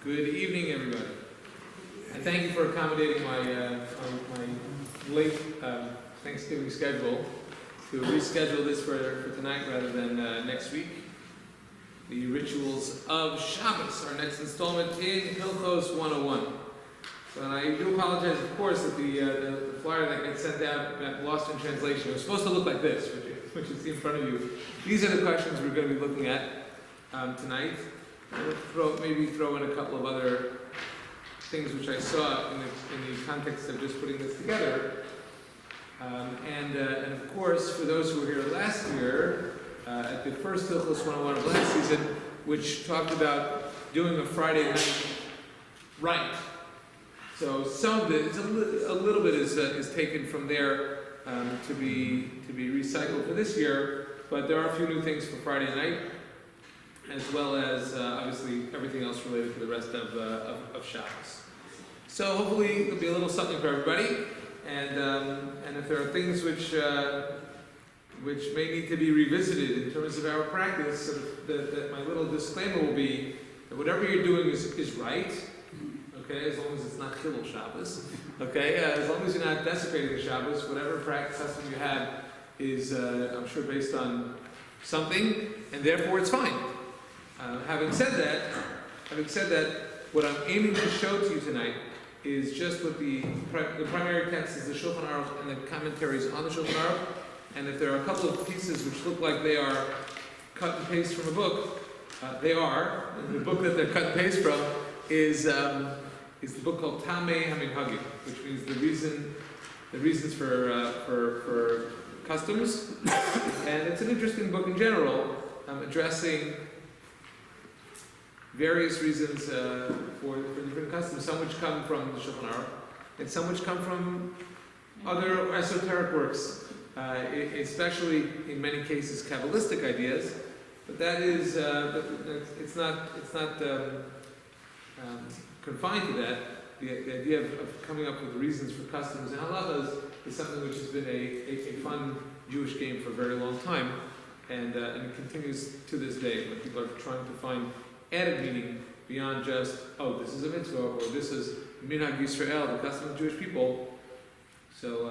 Good evening, everybody. And thank you for accommodating my late Thanksgiving schedule to reschedule this for tonight rather than next week. The Rituals of Shabbos, our next installment in Hilchos 101. And I do apologize, of course, that the flyer that gets sent out got lost in translation. It was supposed to look like this, which you see in front of you. These are the questions we're going to be looking at tonight. I'll maybe throw in a couple of other things which I saw in the context of just putting this together. And of course, for those who were here last year, at the first Hilchos 101 of last season, which talked about doing a Friday night right. So some of it, a little bit is taken from there to be recycled for this year, but there are a few new things for Friday night, as well as obviously everything else related to the rest of Shabbos. So hopefully there'll be a little something for everybody, and if there are things which may need to be revisited in terms of our practice, sort of that my little disclaimer will be that whatever you're doing is right. Okay, as long as it's not Hilchos Shabbos. Okay, as long as you're not desecrating the Shabbos, whatever practice custom you have is, I'm sure, based on something, and therefore it's fine. Having said that, what I'm aiming to show to you tonight is just what the primary text is the Shulchan Aruch and the commentaries on the Shulchan Aruch. And if there are a couple of pieces which look like they are cut and paste from a book, they are. And the book that they're cut and paste from is the book called Tamei HaMinhagim, which means the reasons for customs. And it's an interesting book in general, addressing various reasons for different customs, some which come from the Shulchan Aruch, and some which come from other esoteric works, especially in many cases Kabbalistic ideas. But that is, it's not confined to that. The idea of coming up with reasons for customs and halachas is something which has been a fun Jewish game for a very long time, and it continues to this day when people are trying to find added meaning beyond just, oh, this is a mitzvah, or this is Minhag Yisrael, the custom of Jewish people. So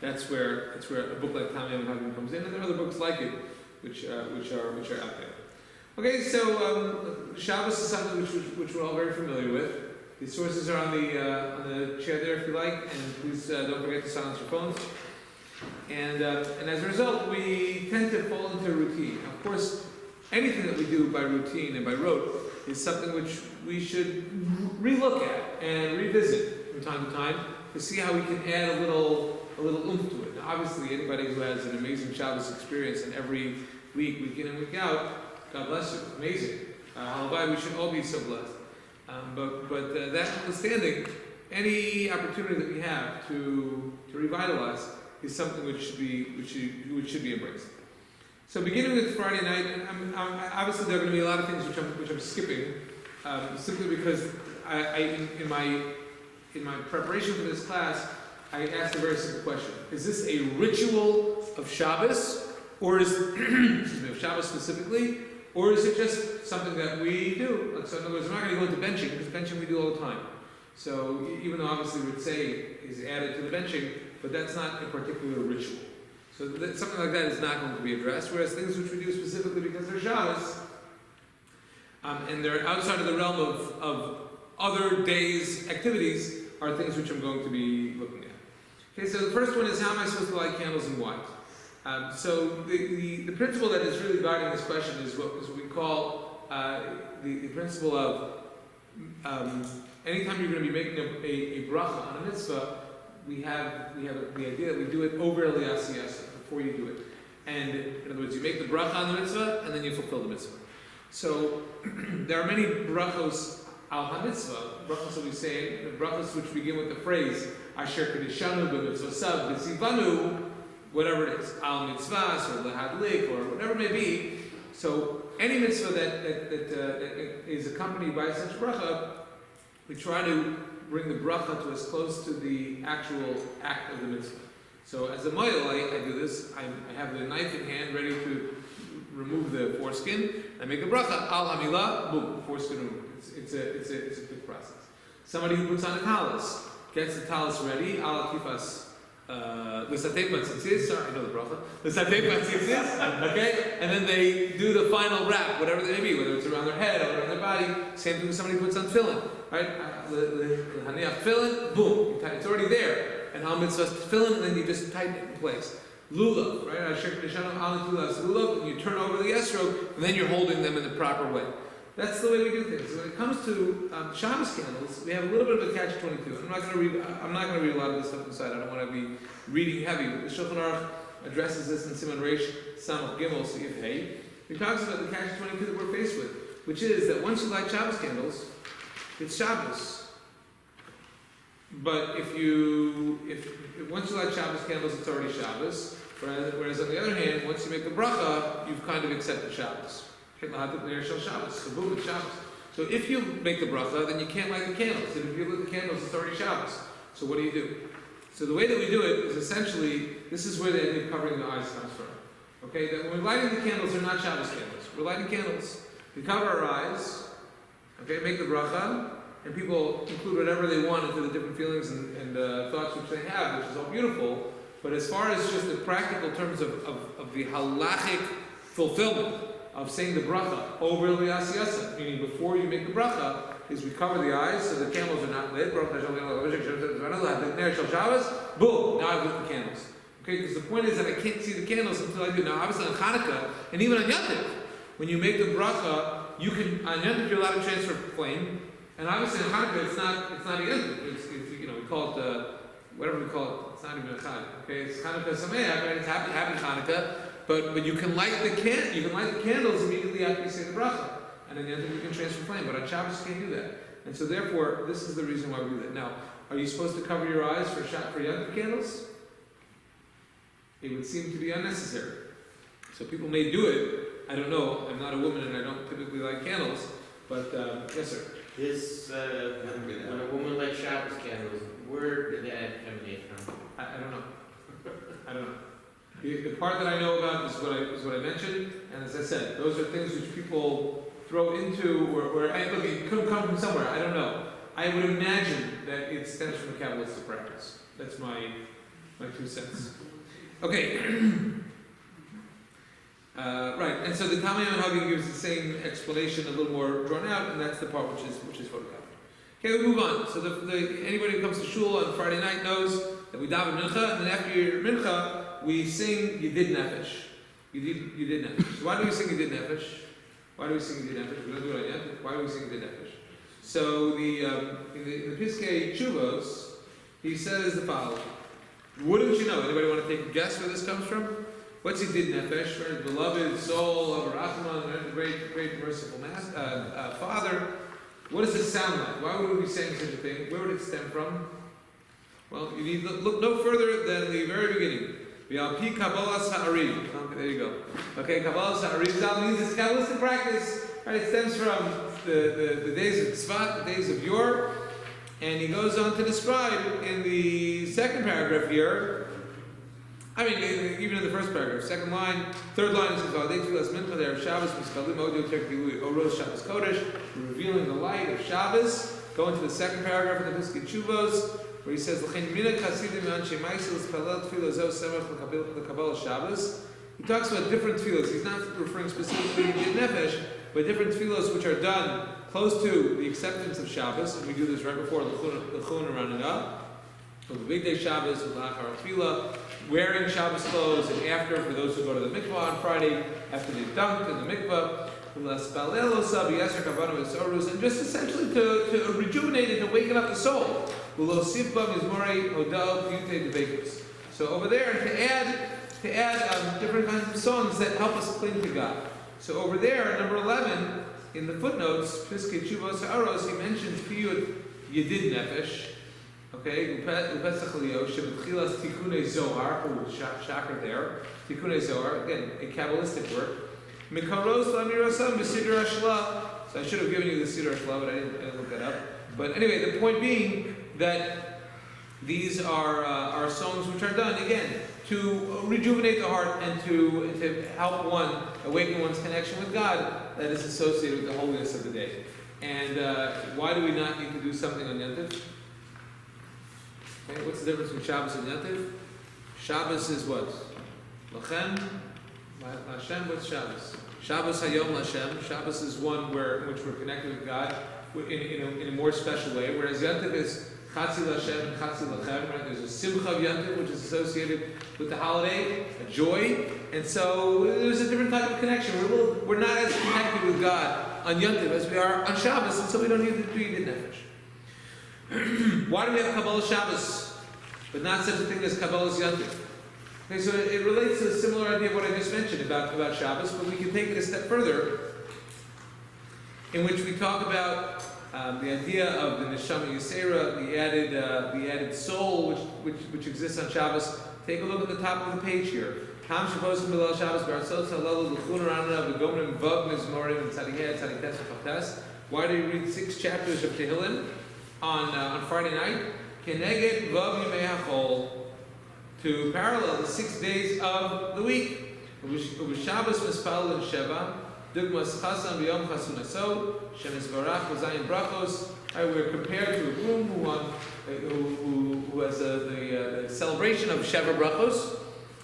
that's where a book like Tamei HaMinhagim comes in, and there are other books like it which are out there. Okay, so Shabbos is something which we're all very familiar with. The sources are on the chair there if you like, and please don't forget to silence your phones. And as a result, we tend to fall into routine. Of course, anything that we do by routine and by rote is something which we should relook at and revisit from time to time to see how we can add a little oomph to it. Now, obviously, anybody who has an amazing Shabbos experience and every week in and week out, God bless you, amazing. Hallelujah, we should all be so blessed. But that notwithstanding, any opportunity that we have to revitalize is something which should be embraced. So beginning with Friday night, and obviously there are going to be a lot of things which I'm skipping, simply because in my preparation for this class, I asked a very simple question: is this a ritual of Shabbos, or is of Shabbos specifically, or is it just something that we do? So in other words, I'm not going to go into benching because benching we do all the time. So even though obviously we would say is added to the benching, but that's not a particular ritual. So something like that is not going to be addressed, whereas things which we do specifically because they're Shabbos, and they're outside of the realm of other days' activities, are things which I'm going to be looking at. Okay, so the first one is, how am I supposed to light candles and why? So the principle that is really guiding this question is what we call the principle of anytime you're going to be making a bracha on a mitzvah, we have the idea that we do it over Eliyasiyasa before you do it. And in other words, you make the bracha on the mitzvah and then you fulfill the mitzvah. So there are many brachos al ha-mitzvah, brachos that we say, the brachos which begin with the phrase Asher Kedishanu b'mitzvosav b'tzivanu, whatever it is, al mitzvahs or lehadlik or whatever it may be. So any mitzvah that is accompanied by such bracha, we try to bring the bracha to as close to the actual act of the mitzvah. So as a moyel, I do this. I have the knife in hand, ready to remove the foreskin and make a bracha al hamilah. Boom, foreskin removed. It's a quick process. Somebody who puts on a talus gets the talus ready. Al kifas. L'satei patzitzis, sorry, I know the bracha. L'satei patzitzis, okay? And then they do the final wrap, whatever they may be, whether it's around their head or around their body. Same thing when somebody puts on tefillin, right? L'haniach tefillin, boom, it's already there. And al mitzvahs tefillin, and then you just tighten it in place. Lulav, right? Lulav, and you turn over the esrog, and then you're holding them in the proper way. That's the way we do things. When it comes to Shabbos candles, we have a little bit of a catch-22. I'm not going to read a lot of this stuff inside. I don't want to be reading heavy. But the Shulchan Aruch addresses this in Siman Reish Samach Gimel Seif Hey. He talks about the catch-22 that we're faced with, which is that once you light Shabbos candles, it's Shabbos. But if once you light Shabbos candles, it's already Shabbos. Whereas on the other hand, once you make the bracha, you've kind of accepted Shabbos. So boom, it's Shabbos. So if you make the bracha, then you can't light the candles. And if you lit the candles, it's already Shabbos. So what do? So the way that we do it is essentially, this is where the idea of covering the eyes comes from. Okay, that when we're lighting the candles, they're not Shabbos candles. We're lighting candles. We cover our eyes, okay, make the bracha, and people include whatever they want into the different feelings and thoughts which they have, which is all beautiful. But as far as just the practical terms of the halachic fulfillment of saying the bracha over the asiyasa, meaning before you make the bracha, is we cover the eyes so the candles are not lit. Boom, now I've lit the candles. Okay, because the point is that I can't see the candles until I do. Now, obviously on Hanukkah, and even on Yantiv, when you make the bracha, you can, on Yantiv you're allowed to transfer flame, and obviously on Hanukkah it's not a Yantiv. It's we call it, whatever we call it, it's not even a Chag. Okay, it's Hanukkah Sameach, right? It's happy Hanukkah. But you can light the candles immediately after you say the bracha, and then you can transfer flame. But on Shabbos you can't do that, and so therefore this is the reason why we do that. Now, are you supposed to cover your eyes for Yantiv candles? It would seem to be unnecessary. So people may do it. I don't know. I'm not a woman and I don't typically light candles. But yes, sir. When a woman lights Shabbos candles, where did that emanate from? I don't know. I don't know. The part that I know about is what I mentioned, and as I said, those are things which people throw into, or look, it could come from somewhere. I don't know. I would imagine that it stems from a Kabbalistic practice. That's my 2 cents. Okay. Right. And so the Talmud Hagen gives the same explanation, a little more drawn out, and that's the part which is photocopied. Okay, we move on. So anybody who comes to shul on Friday night knows that we daven mincha, and then after your mincha, we sing Yedid Nefesh. Yedid Nefesh. So why do we sing Yedid Nefesh? Why do we sing Yedid Nefesh? We don't do it on yet. Why do we sing Yedid Nefesh? So in the Piskei Chuvos, he says the following. Wouldn't you know? Anybody want to take a guess where this comes from? What's Yedid Nefesh? Right? Beloved soul of Rahman, great merciful Father. What does this sound like? Why would we be saying such a thing? Where would it stem from? Well, you need to look no further than the very beginning. V'alpi Kabbalas Ha'arim. There you go. Okay, Kabbalas Ha'arim means it's Kabbalistic practice. Right? It stems from the days of Tzvat, the days of Yor. And he goes on to describe in the second paragraph here, even in the first paragraph, second line, third line, it says, V'alei Tfilas Mincha De'erev Shabbos Miskalim Od Yoter Kilui Oros Shabbos Kodesh, revealing the light of Shabbos. Go into the second paragraph of the Piskei Chuvos, where he says, L'chein mina chasidim me'anshe ma'aseh l'spalel tefillah zeh semach l'kabbalas Shabbos. He talks about different tefillos. He's not referring specifically to Yedid Nefesh, but different tefillos which are done close to the acceptance of Shabbos. And we do this right before L'chun rounding up. On the big day Shabbos, with L'achar Tefillah, wearing Shabbos clothes, and after, for those who go to the mikvah on Friday, after they've dunked in the mikvah, and just essentially to rejuvenate and to waken up the soul. So over there, to add different kinds of songs that help us cling to God. So over there, number 11, in the footnotes, Piskei Chuvos Ha'aros, he mentions Piyut Yedid Nefesh. Okay, Upesach Leo, Shebetchilas Tikunei Zohar, shocker there. Tikunei Zohar, again, a Kabbalistic work. Mikaros Lamirasam B'Sidra Ashla. So I should have given you the Sidra Ashla, but I didn't look that up. But anyway, the point being that these are songs which are done, again, to rejuvenate the heart and to help one awaken one's connection with God that is associated with the holiness of the day. And why do we not need to do something on Yom Tov? Okay, what's the difference between Shabbos and Yom Tov? Shabbos is what? Lachem, Hashem. What's Shabbos? Shabbos Hayom Lashem. Shabbos is one in which we're connected with God in a more special way. Whereas Yom Tov is Chatzi Lashem and Chatzi Lachem. Right? There's a Simcha of Yom Tov, which is associated with the holiday, a joy, and so there's a different type of connection. We're not as connected with God on Yom Tov as we are on Shabbos, and so we don't need to do Yid Nefesh. Why do we have Kabbalah Shabbos, but not such a thing as Kabbalah's Yom Tov? Okay, so it relates to a similar idea of what I just mentioned about Shabbos, but we can take it a step further, in which we talk about the idea of the Neshama Yisera, the added soul which exists on Shabbos. Take a look at the top of the page here. Kam Shabbos Milal Shabbos B'Arsot Salalu L'Chun Rana V'Gomrim Vav Mizmorim and Tzadikeh Tzadikeh Tzadikeh. Why do you read 6 chapters of Tehillim on Friday night? Keneged Vav Yimei HaChol, to parallel the 6 days of the week. Shabbos Mispal and Sheva, Dugmas Chasam B'Yom Chasunaso, Shemes Barach V'Zayin Brachos. We're compared to a groom who has the celebration of Sheva Brachos,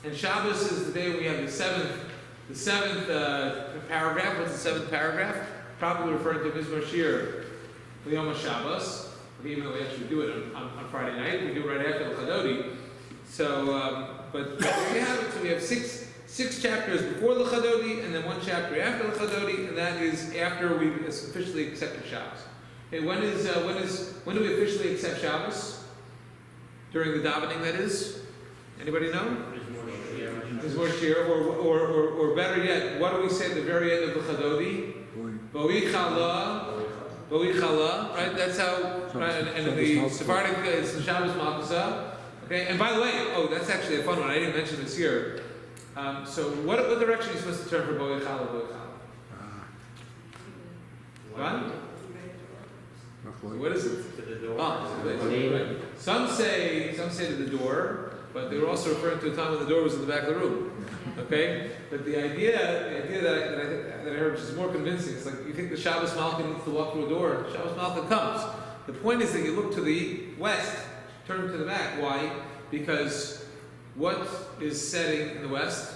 and Shabbos is the day when we have the seventh paragraph. What's the 7th paragraph? Probably referring to Mizmor Shir L'Yom HaShabbos. Even though we actually do it on Friday night, we do it right after the Chadodi. So, but there you have it. So we have six chapters before the Chadodi, and then 1 chapter after the Chadodi, and that is after we officially accepted Shabbos. Okay, when do we officially accept Shabbos? During the davening, that is. Anybody know? Mizmor Shir, or better yet, what do we say at the very end of the Chadodi? Bo'ichala, right? That's how. Right? And the Sephardic is the Shabbos Malkusa. Okay, and by the way, that's actually a fun one. I didn't mention this here. So, what direction are you supposed to turn for Bo'ichala? What? What is it? To the door. Right. Some say to the door, but they were also referring to a time when the door was in the back of the room. Okay, but the idea that I heard, which is more convincing, is like you think the Shabbos Malka needs to walk through a door. Shabbos Malka comes. The point is that you look to the west, turn to the back. Why? Because what is setting in the west?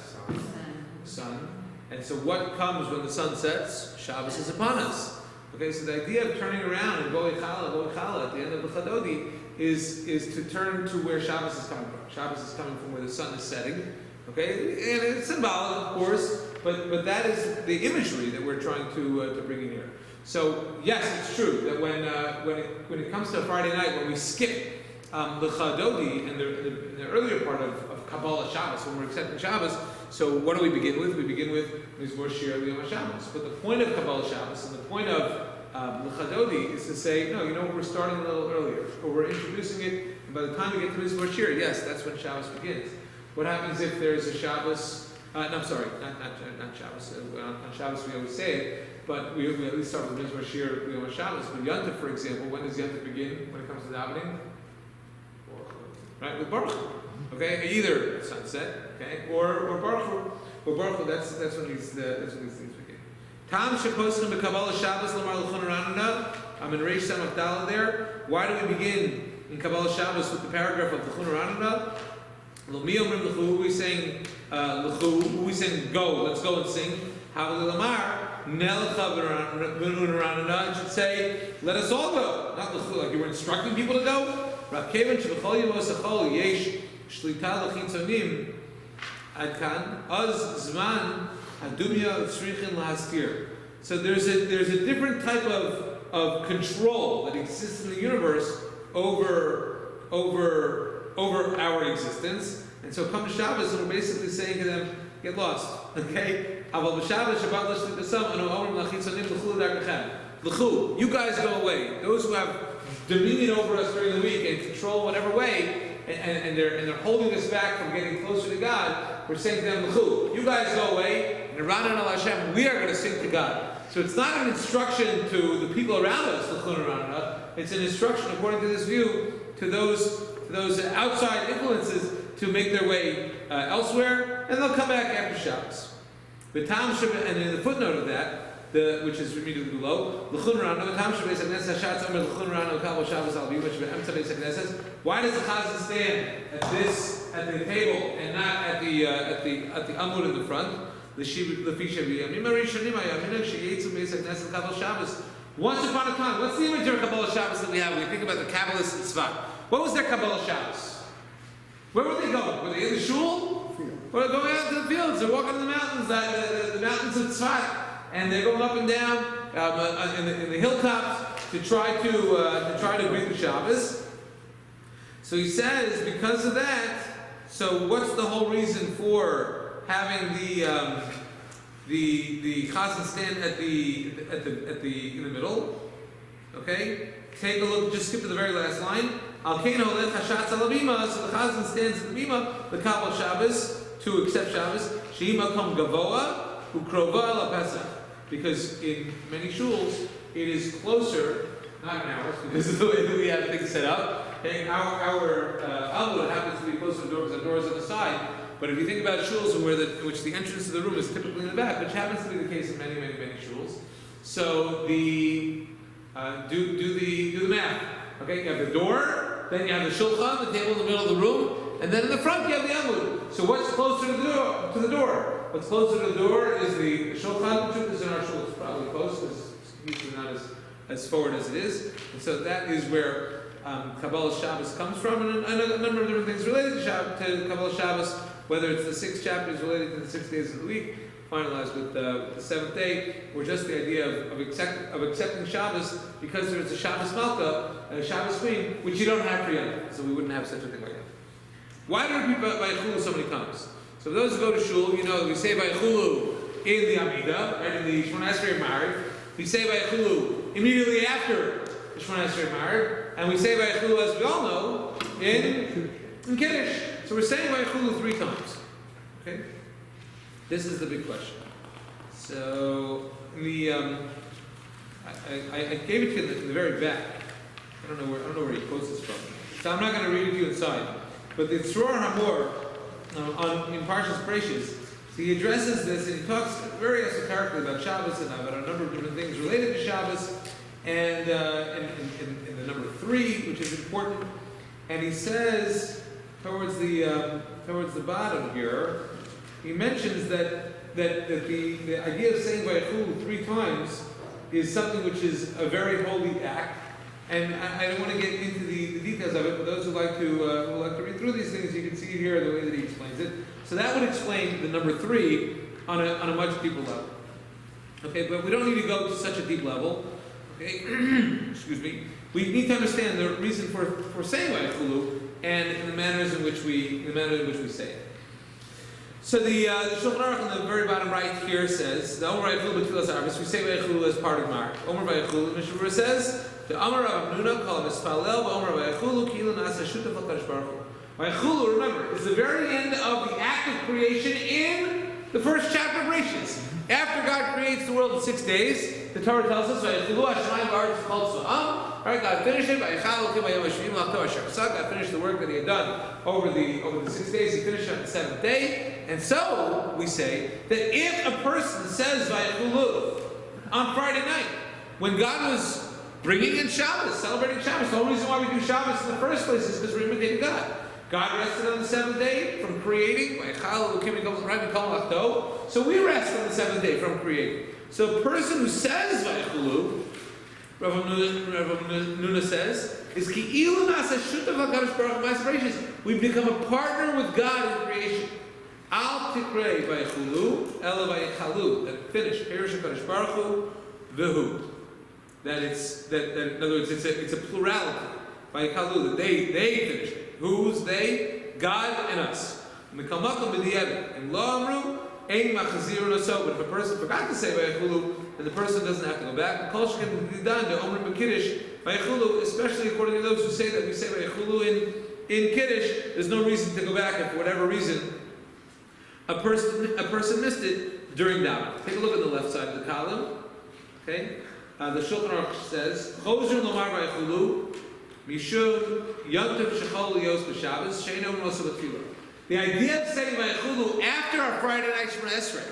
Sun. And so what comes when the sun sets? Shabbos is upon us. Okay, so the idea of turning around and Bo'ichala at the end of the Chadodi is to turn to where Shabbos is coming from. Shabbos is coming from where the sun is setting. Okay, and it's symbolic, of course, but that is the imagery that we're trying to bring in here. So yes, it's true that when it comes to Friday night, when we skip the Chadodi in the earlier part of Kabbalah Shabbos, when we're accepting Shabbos, so what do we begin with? We begin with Mizmor Shir L'Yom HaShabbos. But the point of Kabbalah Shabbos and the point of the Chadodi is to say, no, we're starting a little earlier, or we're introducing it, and by the time we get to Mizmor Shir, yes, that's when Shabbos begins. What happens if there's a Shabbos? Not Shabbos. On Shabbos we always say it, but we at least start with Mizmor Shir L'Yom HaShabbos. But Yom Tov, for example, when does Yom Tov begin when it comes to davening? Right, with Baruch Hu. Okay, either sunset, okay, or Baruch Hu. Or Baruch Hu, that's when these things begin. Tam sheposlim b'Kabbalah Shabbos l'mar l'chon ranana. I'm in Reish Samach Daled there. Why do we begin in Kabbalah Shabbos with the paragraph of l'chon ranana? L'mi omrim l'chu. Who we saying l'chu? Who we saying go? Let's go and sing. Havli l'mar nelcha v'ranana. It should say let us all go. Not l'chu like you were instructing people to go. Rav Kevan sheb'chol yemos achol yesh shlita l'chitzonim ad kan az zman hadumya tzrichin lahastir. So there's a different type of control that exists in the universe over our existence, and so come to Shabbos and we're basically saying to them, get lost, okay? Aval b'Shabbos Shabbat l'shlitasam anu omrim l'chitzonim l'chu l'darkachem. L'chu, you guys go away. Those who have dominion over us during the week and control whatever way, and they're holding us back from getting closer to God, we're saying to them, L'chu, you guys go away, and Ranan al Hashem, we are going to sing to God. So it's not an instruction to the people around us, L'chun Ranana, it's an instruction, according to this view, to those outside influences to make their way elsewhere, and they'll come back after Shabbos. And in the footnote of that, which is immediately below, why does the Chazan stand at the table and not at the amud in the front? Once upon a time, what's the image of Kabbalah Shabbos that we have when we think about the Kabbalists in Tzfat? What was their Kabbalah Shabbos? Where were they going? Were they in the shul? Or going out to the fields? They're walking in the mountains, the mountains of Tzfat, and they're going up and down in the hilltops to try to greet the Shabbos. So he says, because of that, so what's the whole reason for having the chazan stand in the middle? Okay, take a look. Just skip to the very last line. Al kein holech hashatz al bima. So the chazan stands at the bima, the Kabbalah Shabbos, to accept Shabbos. Shehi makom gavoa ukrova la Pesach. Because in many shuls it is closer, not in ours, because of the way that we have things set up. Okay, our amud happens to be closer to the door because the door is on the side. But if you think about shuls in which the entrance to the room is typically in the back, which happens to be the case in many shuls, so do the math. Okay, you have the door, then you have the shulchan, the table in the middle of the room, and then in the front you have the amud. So what's closer to the door? What's closer to the door is the shulchan. The truth is in our shul, it's probably close because it's usually not as forward as it is. And so that is where Kabbalah Shabbos comes from, and a number of different things related to Kabbalah Shabbos, whether it's the 6 chapters related to the 6 days of the week, finalized with the 7th day, or just the idea of accepting Shabbos because there's a Shabbos Malka and a Shabbos Queen, which you don't have for Yom, so we wouldn't have such a thing like that. Why do we repeat Vayichulu so many times? So for those who go to shul, you know we say Vayichulu in the Amidah, right, in the Shemona Esrei Married. We say Vayichulu immediately after the Shemona Esrei Married, and we say Vayichulu, as we all know, in Kiddush. So we're saying Vayichulu 3 times. Okay? This is the big question. So I gave it to you in the very back. I don't know where he quotes this from. So I'm not going to read it to you inside. But the Tzror Hamor in Parshas Bereishis, so he addresses this and he talks very esoterically about Shabbos and about a number of different things related to Shabbos, and in the number 3, which is important. And he says towards the bottom here, he mentions that the idea of saying Vayichulu 3 times is something which is a very holy act. And I don't want to get into the details of it, but those who like to read through these things, you can see here the way that he explains it. So that would explain the number 3 on a much deeper level. Okay, but we don't need to go to such a deep level. Okay, excuse me. We need to understand the reason for saying Vayichulu and the manners in which we say it. So the Shulchan Aruch on the very bottom right here says the Omer Vayichulu b'Tfilas Arvis. We say Vayichulu as part of Mark. Omer Vayichulu, the Mishnah says. The Amar Rav Nuna called Mispalel V'Omer Vayichulu Kilu Nasa Shutaf HaKadosh Baruch Hu. Vayichulu, remember, is the very end of the act of creation in the first chapter of Bereishis. After God creates the world in 6 days, the Torah tells us Vayichulu Hashemayim V'Aretz called Sa'am. Right, God finished it. God finished the work that He had done over the 6 days. He finished on the 7th day, and so we say that if a person says Vayichulu on Friday night, when God was bringing in Shabbos, celebrating Shabbos. The only reason why we do Shabbos in the first place is because we're imitating God. God rested on the 7th day from creating. So we rest on the 7th day from creating. So a person who says Vayichulu, Rav Nuna says, is Ki'ilu Nasa Shutav HaKadosh Baruch Hu Ma'aseh Bereishis. We become a partner with God in creation. Al Tikrei Vayichulu, Ela Vayichalu. That finish. Perish HaKadosh Baruch Hu, V'hu. That in other words, it's a plurality. Vayichalu, that they finished it. Who's they? God and us. And Lo Amru, Ein Machazirun Oso. But if a person forgot to say Vayichulu, then the person doesn't have to go back. And Kol Sheken Didan to Omer B'Kiddush Vayichulu, especially according to those who say that we say Vayichulu in Kiddush, there's no reason to go back if for whatever reason a person missed it during davening. Take a look at the left side of the column. Okay. The Shulchan Aruch says, "Chozer lomar vayichulu, mishum yom tov shechol lios b'Shabbos she'eino nosa b'tefillah." The idea of saying Vayichulu after our Friday night Shemona Esrei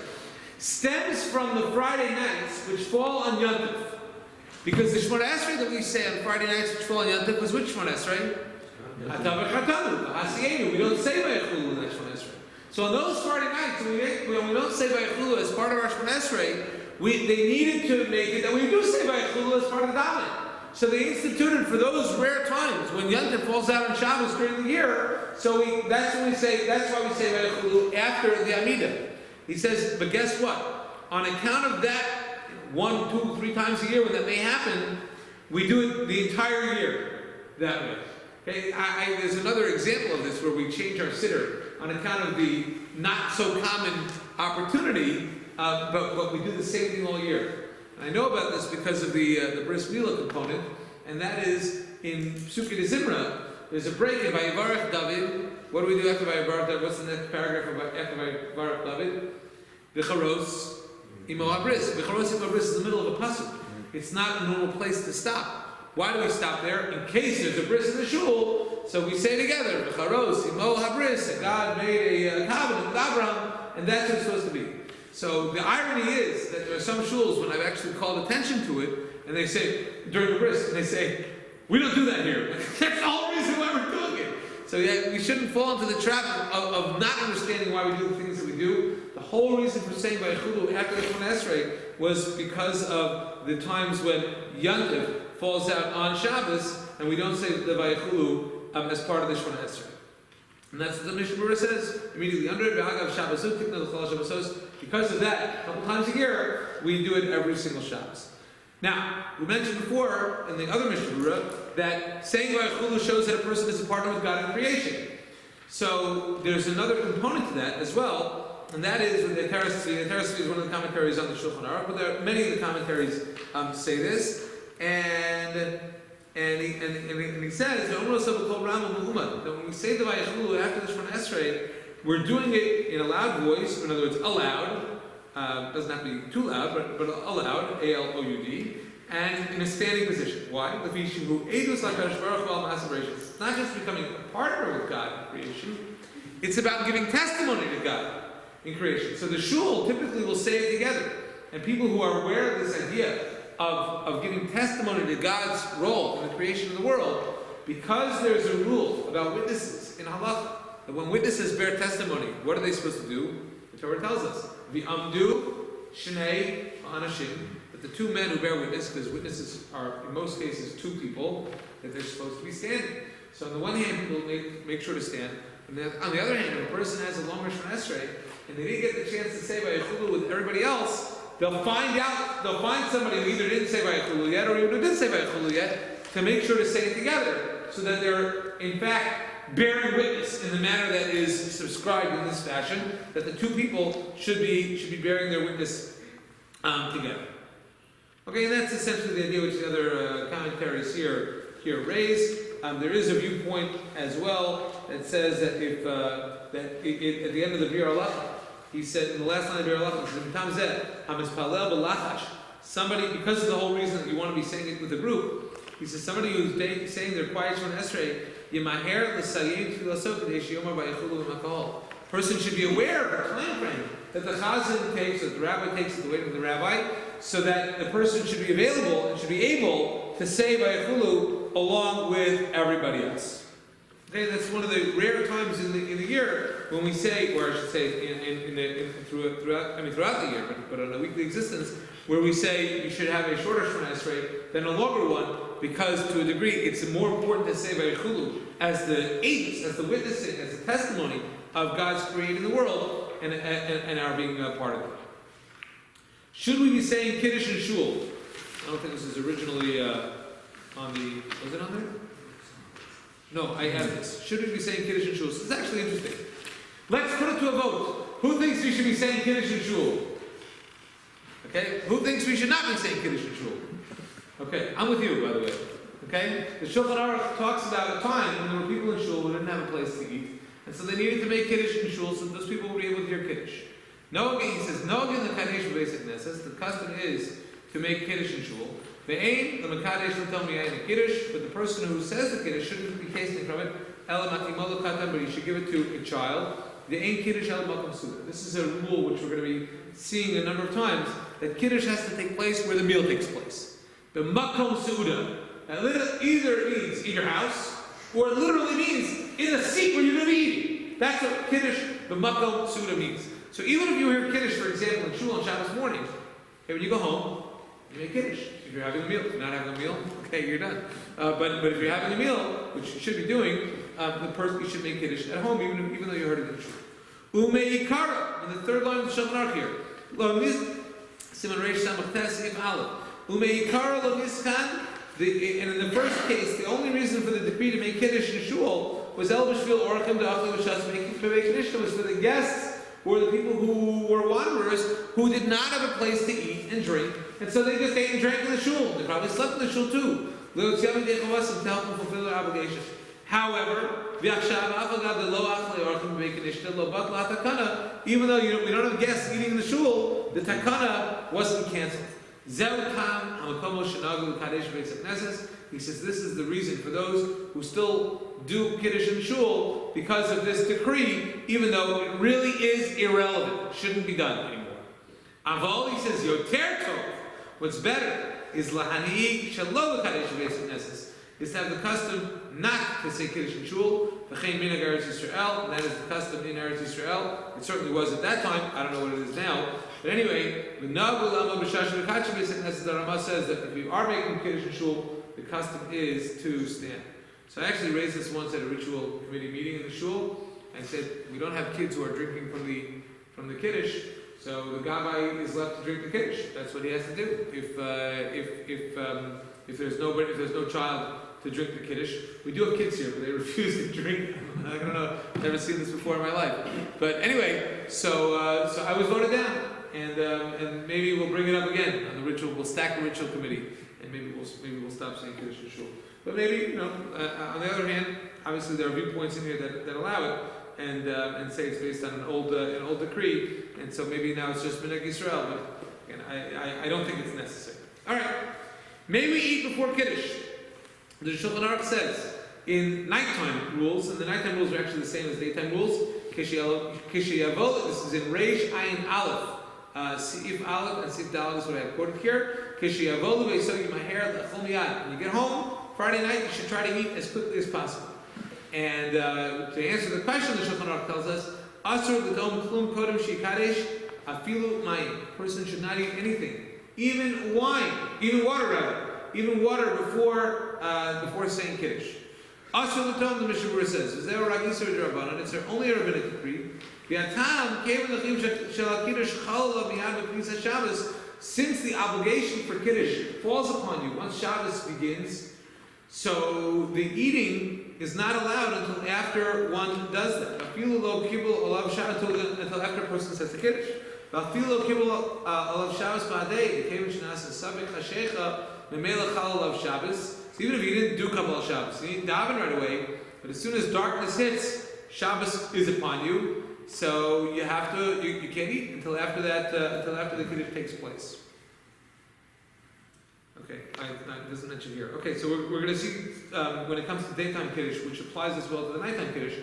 stems from the Friday nights which fall on Yom Tov. Because the Shemona Esrei that we say on Friday nights which fall on Yom Tov was which Shemona Esrei? Hatav v'chatanu, Hasienu. We don't say Vayichulu in that Shemona Esrei. So on those Friday nights, when we don't say Vayichulu as part of our Shemona Esrei, they needed to make it that we do say Vayichulu as part of the davening. So they instituted for those rare times when Yom Tov falls out on Shabbos during the year. So that's why we say Vayichulu after the Amidah. He says, but guess what? On account of that, 1, 2, 3 times a year when that may happen, we do it the entire year that way. Okay, there's another example of this where we change our siddur on account of the not so common opportunity, but we do the same thing all year. And I know about this because of the bris milah component, and that is in Psukei de Zimra. There's a break in Vayivarach David. What do we do after Vayivarach David? What's the next paragraph after Vayivarach David? V'charos imo habris. V'charos imo habris is the middle of a pasuk. It's not a normal place to stop. Why do we stop there? In case there's a bris in the shul, so we say together, V'charos imo habris, that God made a covenant with Abraham, and that's what it's supposed to be. So the irony is that there are some shuls when I've actually called attention to it, and they say, during the bris, and they say, we don't do that here. That's the whole reason why we're doing it. So yeah, we shouldn't fall into the trap of not understanding why we do the things that we do. The whole reason for saying Vayichulu after the Shemona Esrei was because of the times when Yom Tov falls out on Shabbos, and we don't say the Vayichulu as part of the Shemona Esrei. And that's what the Mishnah Berurah says immediately under it. Because of that, a couple times a year, we do it every single Shabbos. Now, we mentioned before in the other Mishnah Berurah that saying Vayichulu shows that a person is a partner with God in creation. So there's another component to that as well, and that is with the Terasvi. The Terasvi is one of the commentaries on the Shulchan Aruch, but there are many of the commentaries say this, and he says that when we say the Vayichulu after the Shemona Esrei, we're doing it in a loud voice. In other words, aloud. Doesn't have to be too loud, but aloud, A-L-O-U-D, and in a standing position. Why? It's not just becoming a partner with God in creation, it's about giving testimony to God in creation. So the shul typically will say it together, and people who are aware of this idea of giving testimony to God's role in the creation of the world, because there's a rule about witnesses in halacha, that when witnesses bear testimony, what are they supposed to do? The Torah tells us, V'amdu shnei anashim, that the two men who bear witness, because witnesses are in most cases two people, that they're supposed to be standing. So on the one hand, people make sure to stand, and then on the other hand, if a person has a longer Shemona Esrei, and they didn't get the chance to say Vayichulu with everybody else, they'll find somebody who either didn't say Vayichulu yet, or even who did say Vayichulu yet, to make sure to say it together, so that they're, in fact, bearing witness in the manner that is subscribed in this fashion, that the two people should be bearing their witness together. Okay, and that's essentially the idea which the other commentaries here raise. There is a viewpoint as well that says that if at the end of the Bir Halacha, he said in the last line of Bir Halacha, he says, somebody, because of the whole reason that you want to be saying it with a group, he says somebody who's saying their quiet Shemona Esrei, person should be aware of the time frame that the chazan takes, that the rabbi takes at the waiting of the rabbi, so that the person should be available and should be able to say Vayichulu along with everybody else. Okay, that's one of the rare times in the year when we say, or I should say, throughout the year, but on a weekly existence, where we say you should have a shorter Shemona Esrei than a longer one, because to a degree it's more important to say Vayichulu as the agents, as the witnessing, as the testimony of God's creating the world and our being a part of it. Should we be saying Kiddush and Shul? I don't think this is originally on the. Was it on there? No, I have this. Should we be saying Kiddush and Shul? So it's actually interesting. Let's put it to a vote. Who thinks we should be saying Kiddush and Shul? Okay? Who thinks we should not be saying Kiddush and Shul? Okay, I'm with you, by the way. Okay? The Shulchan Aruch talks about a time when there were people in Shul who didn't have a place to eat, and so they needed to make Kiddush in Shul so those people would be able to hear Kiddush. He says, no, again, the Kadesh basic Nesses, the custom is to make Kiddush in Shul. The aim, the Mekadesh will tell me I Kiddush, but the person who says the Kiddush shouldn't be tasting from it but you should give it to a child. This is a rule which we're going to be seeing a number of times, that Kiddush has to take place where the meal takes place. The Makom Su'uda. Either it means in your house, or it literally means in the seat where you're going to be eating. That's what Kiddush, the Makom Su'uda means. So even if you hear Kiddush, for example, in Shul on Shabbos morning, okay, when you go home, you make Kiddush. If you're having a meal. If you're not having a meal, okay, you're done. But if you're having a meal, which you should be doing, the person, you should make Kiddush at home, even though you heard it in the Shul. Umeikara, in the third line of the Shulchan Aruch here. Lo mis, Siman Reish Samach Tes Sif Aleph. Umeikara lo miskan. And in the first case, the only reason for the decree to make Kiddush in Shul was El B'Shvil Orachim Da'achli V'Shas Make Kiddush was for the guests, or the people who were wanderers, who did not have a place to eat and drink, and so they just ate and drank in the Shul. They probably slept in the Shul too. To help them fulfill their obligations. However, even though we don't have guests eating in the Shul, the takana wasn't cancelled. He says this is the reason for those who still do Kiddush in Shul, because of this decree, even though it really is irrelevant, shouldn't be done anymore. Aval, he says, Yoter Tov, what's better is lahani shalom Kiddush is to have the custom not to say Kiddush in Shul, v'chein minhag Eretz Yisrael, and that is the custom in Eretz Yisrael. It certainly was at that time, I don't know what it is now. But anyway, the Rama says that if you are making Kiddush in Shul, the custom is to stand. So I actually raised this once at a ritual committee meeting in the Shul. I said, we don't have kids who are drinking from the Kiddush, so the Gabbai is left to drink the Kiddush. That's what he has to do. If there's no child to drink the Kiddush. We do have kids here, but they refuse to drink. I don't know, I've never seen this before in my life. But anyway, so I was voted down, and maybe we'll bring it up again on the ritual. We'll stack the ritual committee, and maybe we'll stop saying Kiddush in Shul. But maybe, on the other hand, obviously there are viewpoints in here that allow it, and say it's based on an old decree, and so maybe now it's just Minhag Yisrael. But again, I don't think it's necessary. All right, may we eat before Kiddush? The Shulchan Aruch says in nighttime rules, and the nighttime rules are actually the same as daytime rules. Kishiyavol, this is in Reish Ayin Aleph, Sif Aleph and Sif Daled is what I have quoted here. Kishiyavol ve'yisog yimahir l'chol miyad. When you get home Friday night, you should try to eat as quickly as possible. And to answer the question, the Shulchan Aruch tells us, Asur l'dom klum kodem shikadesh afilu mayim. Person should not eat anything, even wine, even water rather. Even water before saying Kiddush. Asher l'tom, the Mishnah Berurah says, is there a ragis or drabanan? It's only a rabbinic decree. Since the obligation for Kiddush falls upon you once Shabbos begins, so the eating is not allowed until after one does that. Until after a person says the Kiddush. So even if you didn't do Kabbalah Shabbos, you didn't daven right away, but as soon as darkness hits, Shabbos is upon you, so you have to, you can't eat until after that, until after the Kiddush takes place. Okay, it doesn't mention here. Okay, so we're going to see when it comes to daytime Kiddush, which applies as well to the nighttime Kiddush,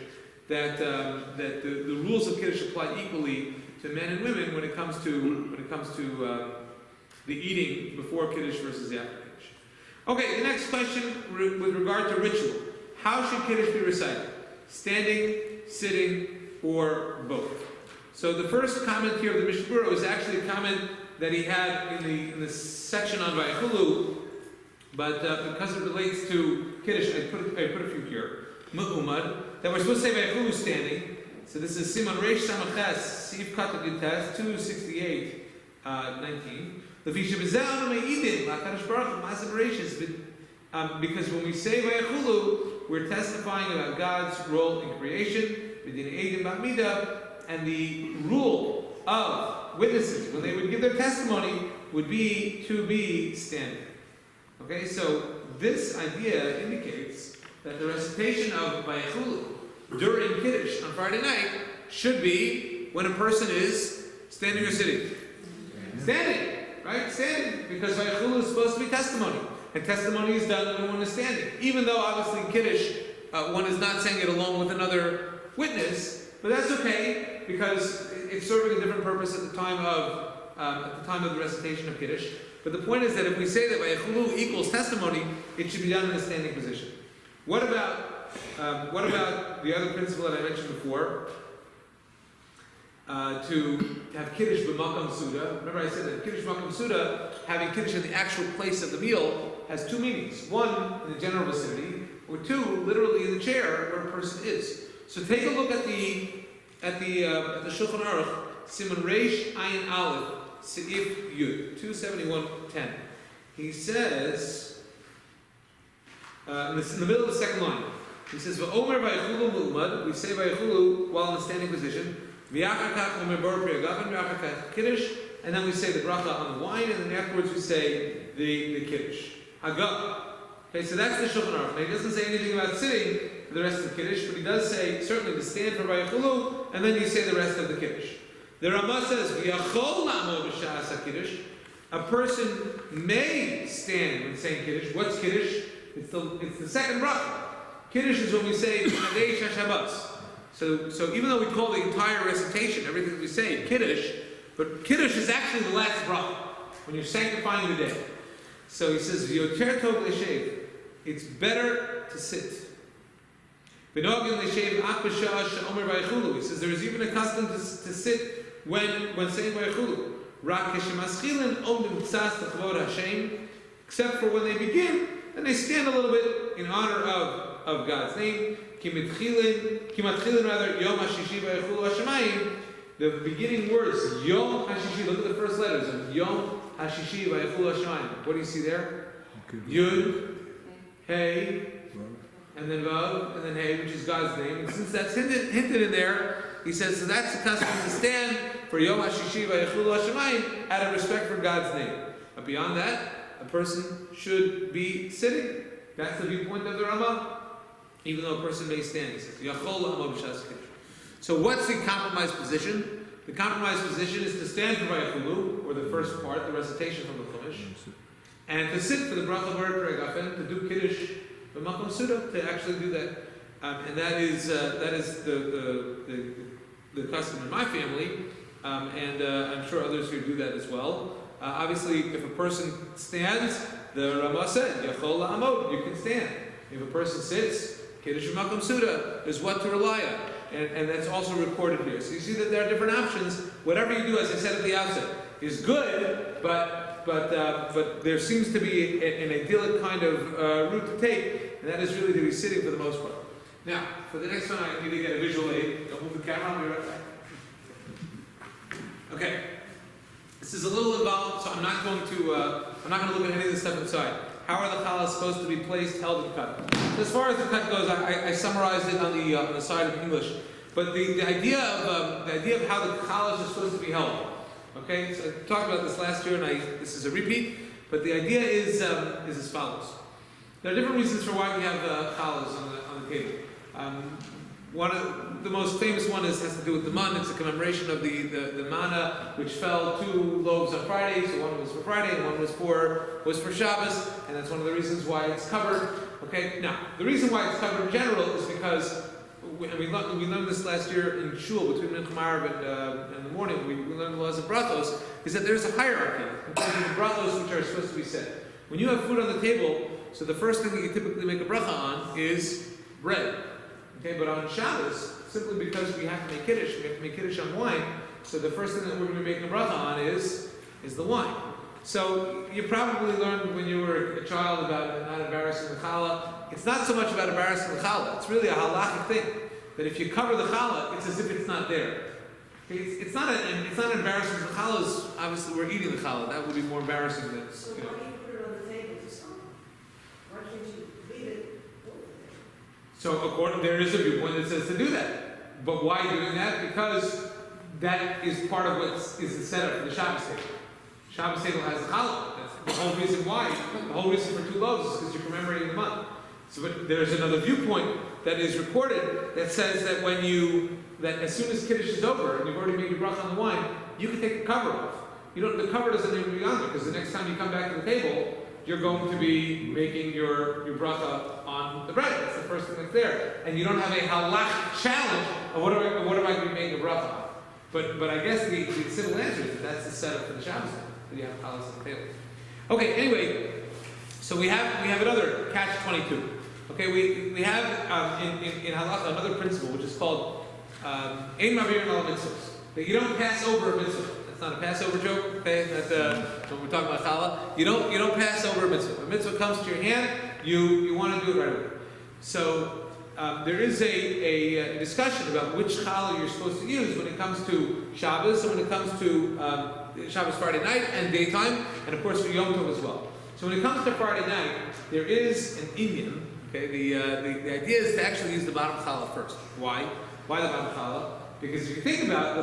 that the rules of Kiddush apply equally to men and women when it comes to the eating before Kiddush versus after Kiddush. Okay, the next question with regard to ritual. How should Kiddush be recited? Standing, sitting, or both? So the first comment here of the Mishnah Berurah is actually a comment that he had in the section on Vayachulu, but because it relates to Kiddush, I put a few here. Mu'umad, that we're supposed to say Vayachulu standing. So this is Siman Reish Samach Tes, Sif Katat Yutes, 268, 19. Because when we say Vayachulu, we're testifying about God's role in creation, and the rule of witnesses, when they would give their testimony, would be to be standing. Okay, so this idea indicates that the recitation of Vayachulu during Kiddush on Friday night should be when a person is standing or sitting. Standing, right? Standing, because Vayachulu is supposed to be testimony. And testimony is done when one is standing. Even though obviously Kiddush one is not saying it along with another witness, but that's okay because it's serving a different purpose at the time of the recitation of Kiddush. But the point is that if we say that Vayechulu equals testimony, it should be done in a standing position. What about the other principle that I mentioned before? To have Kiddush b'makam suda. Remember I said that Kiddush b'makam suda, having Kiddush in the actual place of the meal, has two meanings. One, in the general vicinity, or two, literally in the chair where a person is. So take a look at the Shulchan Aruch, Siman Reish Ayin Aleph, Seif Yud, 271:10. He says, in the middle of the second line, he says, "V'omer vayechulu mu'umad." We say vayechulu while in the standing position. V'yachakach omer bar pri'agafen v'yachakach kiddush, and then we say the bracha on the wine, and then afterwards we say the kiddush. Hagah. Okay, so that's the Shulchan Aruch. Now he doesn't say anything about sitting for the rest of the kiddush, but he does say certainly to stand for vayechulu, and then you say the rest of the kiddush. The Rama says, "V'yachol la'amod b'sha'as haKiddush." A person may stand when saying kiddush. What's kiddush? It's the second bracha. Kiddush is when we say Nadei Shashabas. So even though we call the entire recitation, everything we say, Kiddush, but Kiddush is actually the last bracha, when you're sanctifying the day. So he says, V'yoter tov l'shev, it's better to sit. V'nogin l'shev ach b'sha'ah she'omer vayechulu. He says there is even a custom to sit when saying vayechulu. Rak k'shemaschilin omdim tzas t'chavod Hashem, except for when they begin, and they stand a little bit in honor of God's name. Kimatchilin rather, Yom HaShishi Vayechulu Hashemayim. The beginning words, Yom HaShishi, look at the first letters of Yom HaShishi Vayechulu Hashemayim. What do you see there? Yud, Hey, and then Vav, and then Hey, which is God's name. And since that's hinted in there, he says, so that's the custom to stand for Yom HaShishi Vayechulu Hashemayim out of respect for God's name. But beyond that, a person should be sitting. That's the viewpoint of the Rama. Even though a person may stand, he says, Yachol la'amod b'sha'as kiddush. So what's the compromised position? The compromised position is to stand for Vayechulu, or the first part, the recitation from the Chumash, and to sit for the bracha bar pri'agafen, to do Kiddush b'makam suda, to actually do that. And that is the custom in my family, and I'm sure others here do that as well. Obviously, if a person stands, the Rama said, Yachol la'amod, you can stand. If a person sits, Kiddush b'makam suda is what to rely on. And that's also recorded here. So you see that there are different options. Whatever you do, as I said at the outset, is good, but there seems to be an idyllic kind of route to take, and that is really to be sitting for the most part. Now, for the next one, I need to get a visual aid. Don't move the camera, I'll be right back. Okay. This is a little involved, so I'm not going to look at any of this stuff inside. How are the challahs supposed to be placed, held, and cut? So as far as the cut goes, I summarized it on the side of English. But the idea of how the challahs are supposed to be held. Okay, so I talked about this last year, and this is a repeat. But the idea is as follows. There are different reasons for why we have challahs on the table. One of the most famous one has to do with the man. It's a commemoration of the manna which fell 2 loaves on Friday. So one was for Friday and one was for Shabbos, and that's one of the reasons why it's covered. Okay, now the reason why it's covered in general is because we learned this last year in shul between Mincha Ma'ariv and the morning. We learned the laws of brachos. Is that there's a hierarchy in terms of the brachos which are supposed to be said. When you have food on the table, so the first thing that you typically make a bracha on is bread. Okay, but on Shabbos, simply because we have to make Kiddush, we have to make Kiddush on wine, so the first thing that we're going to be making a bracha on is the wine. So you probably learned when you were a child about not embarrassing the challah. It's not so much about embarrassing the challah, it's really a halachic thing, that if you cover the challah, it's as if it's not there. Okay, it's not embarrassing. The challah is, obviously we're eating the challah, that would be more embarrassing than, So why do you put it on the table for someone? Why can't you leave it over there? So there is a viewpoint that says to do that. But why doing that? Because that is part of what is the setup for the Shabbos table. Shabbos table has the challah. That's the whole reason why. The whole reason for 2 loaves is because you're commemorating the month. So but there's another viewpoint that is recorded that says that that as soon as Kiddush is over and you've already made your bracha on the wine, you can take the cover off. The cover doesn't need to be on there because the next time you come back to the table, you're going to be making your bracha on the bread. That's the first thing that's there. And you don't have a halach challenge of what am I going to be making a bracha on. But I guess the simple answer is that that's the setup for the Shabbos, that you have challahs on the table. Okay, anyway, so we have another catch-22. Okay, we have in halacha another principle which is called ein ma'avirin al mitzvos, that you don't pass over a mitzvah. That's not a Passover joke. Okay, when we're talking about challah, you don't pass over a mitzvah. A mitzvah comes to your hand, you want to do it right away. So there is a discussion about which challah you're supposed to use when it comes to Shabbos, and when it comes to Shabbos Friday night and daytime, and of course for Yom Tov as well. So when it comes to Friday night, there is an inyan. Okay, the idea is to actually use the bottom challah first. Why? Why the bottom challah? Because if you think about it,